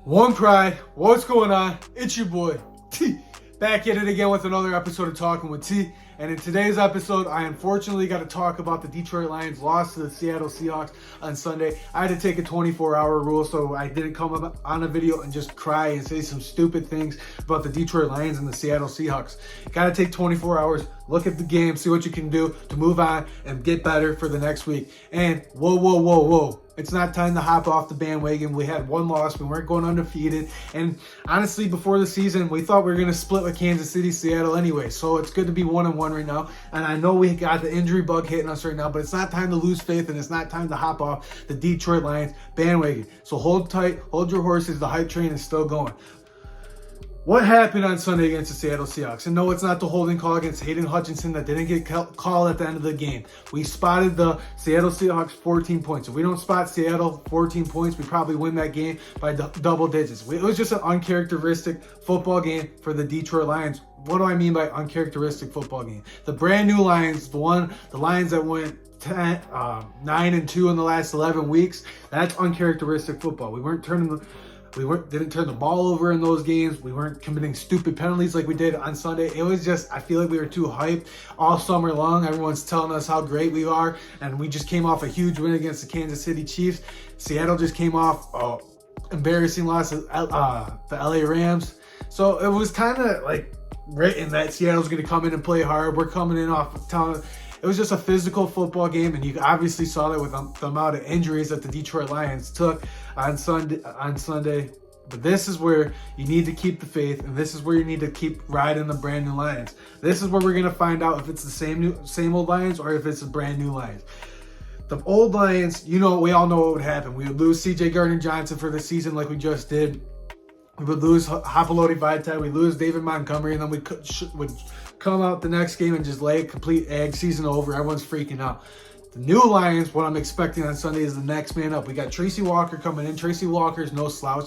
One Pride, what's going on? It's your boy, T. Back at it again with another episode of Talking with T. And in today's episode, I unfortunately got to talk about the Detroit Lions loss to the Seattle Seahawks on Sunday. I had to take a 24-hour rule, so I didn't come up on a video and just cry and say some stupid things about the Detroit Lions and the Seattle Seahawks. Got to take 24 hours, look at the game, see what you can do to move on and get better for the next week. And whoa. It's not time to hop off the bandwagon. We had one loss. We weren't going undefeated. And honestly, before the season, we thought we were going to split with Kansas City, Seattle anyway. So it's good to be 1-1 right now. And I know we got the injury bug hitting us right now, but it's not time to lose faith and it's not time to hop off the Detroit Lions bandwagon. So hold tight, hold your horses. The hype train is still going. What happened on Sunday against the Seattle Seahawks? And no, it's not the holding call against Hayden Hutchinson that didn't get called at the end of the game. We spotted the Seattle Seahawks 14 points. If we don't spot Seattle 14 points, we probably win that game by double digits. It was just an uncharacteristic football game for the Detroit Lions. What do I mean by uncharacteristic football game? The brand new Lions, the Lions that went 9-2 in the last 11 weeks, that's uncharacteristic football. Didn't turn the ball over in those games. We weren't committing stupid penalties like we did on Sunday. It was just, I feel like we were too hyped all summer long. Everyone's telling us how great we are, and we just came off a huge win against the Kansas City Chiefs. Seattle just came off an embarrassing loss to the LA Rams. So it was kind of like written that Seattle's going to come in and play hard. We're coming in off town. It was just a physical football game, and you obviously saw that with the amount of injuries that the Detroit Lions took on Sunday. But this is where you need to keep the faith, and this is where you need to keep riding the brand new Lions. This is where we're gonna find out if it's the same old Lions or if it's a brand new Lions. The old Lions, we all know what would happen. We would lose C.J. Gardner-Johnson for the season like we just did. We would lose Hapaloti Vaitai, we lose David Montgomery, and then we would come out the next game and just lay a complete egg. Season over. Everyone's freaking out. The new Lions, what I'm expecting on Sunday is the next man up. We got Tracy Walker coming in. Tracy Walker's no slouch.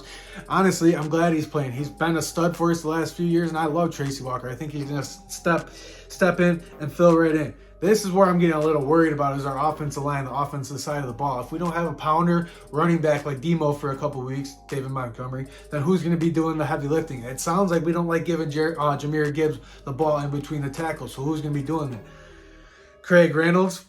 Honestly, I'm glad he's playing. He's been a stud for us the last few years, and I love Tracy Walker. I think he's going to step in and fill right in. This is where I'm getting a little worried about is our offensive line, the offensive side of the ball. If we don't have a pounder running back like Demo for a couple weeks, David Montgomery, then who's going to be doing the heavy lifting? It sounds like we don't like giving Jahmyr Gibbs the ball in between the tackles, so who's going to be doing that? Craig Reynolds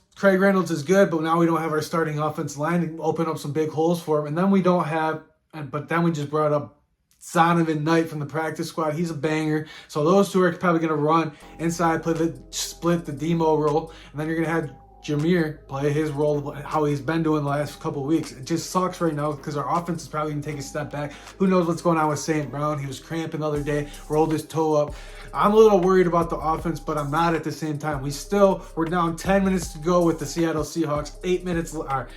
is good, but now we don't have our starting offensive line to open up some big holes for him. And then we just brought up Zonovan Knight from the practice squad. He's a banger. So those two are probably going to run inside, split the Demo role, and then you're going to have Jahmyr play his role how he's been doing the last couple of weeks. It just sucks right now because our offense is probably going to take a step back. Who knows what's going on with St. Brown? He was cramping the other day, rolled his toe up. I'm a little worried about the offense, but I'm not at the same time. We're down 10 minutes to go with the Seattle Seahawks. 8 minutes are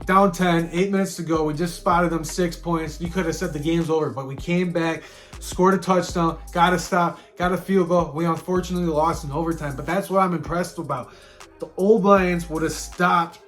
down 10, 8 minutes to go. We just spotted them 6 points. You could have said the game's over, but we came back, scored a touchdown, got a stop, got a field goal. We unfortunately lost in overtime, but that's what I'm impressed about. The old Lions would have stopped.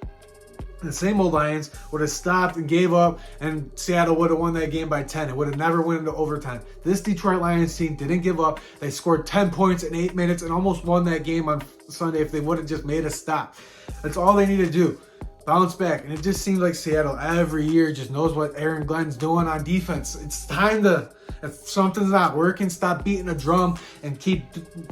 The same old Lions would have stopped and gave up, and Seattle would have won that game by 10. It would have never went into overtime. This Detroit Lions team didn't give up. They scored 10 points in 8 minutes and almost won that game on Sunday if they would have just made a stop. That's all they need to do. Bounce back. And it just seems like Seattle every year just knows what Aaron Glenn's doing on defense. It's time to, if something's not working, stop beating a drum and keep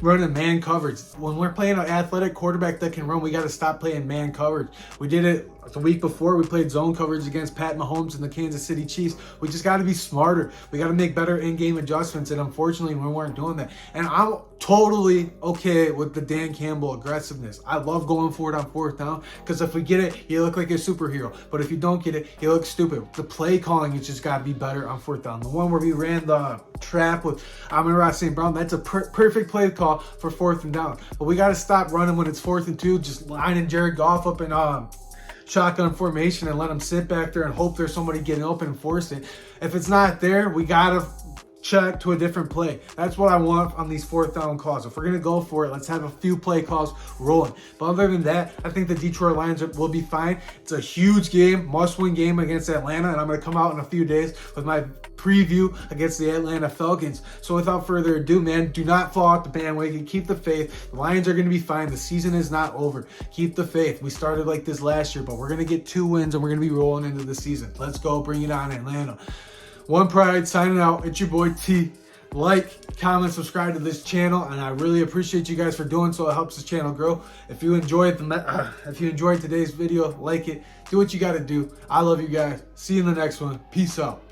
running man coverage. When we're playing an athletic quarterback that can run, we got to stop playing man coverage. We did it the week before. We played zone coverage against Pat Mahomes and the Kansas City Chiefs. We just got to be smarter. We got to make better in-game adjustments, and unfortunately, we weren't doing that. And I'm totally okay with the Dan Campbell aggressiveness. I love going for it on fourth down because if we get it, you look like a superhero. But if you don't get it, you look stupid. The play calling has just got to be better on fourth down. The one where we ran the trap with Amon-Ra St. Brown, that's a perfect play call for fourth and down. But we got to stop running when it's 4th and 2, just lining Jared Goff up and shotgun formation and let him sit back there and hope there's somebody getting open and force it. If it's not there, we got to check to a different play. That's what I want on these fourth down calls. If we're going to go for it, let's have a few play calls rolling. But other than that, I think the Detroit Lions will be fine. It's a huge game, must-win game against Atlanta, and I'm going to come out in a few days with my preview against the Atlanta Falcons. So without further ado, man, do not fall off the bandwagon. Keep the faith. The Lions are going to be fine. The season is not over. Keep the faith. We started like this last year, but we're going to get 2 wins, and we're going to be rolling into the season. Let's go. Bring it on, Atlanta. One Pride signing out. It's your boy T. Like, comment, subscribe to this channel, and I really appreciate you guys for doing so. It helps this channel grow. If you enjoyed today's video, like it. Do what you got to do. I love you guys. See you in the next one. Peace out.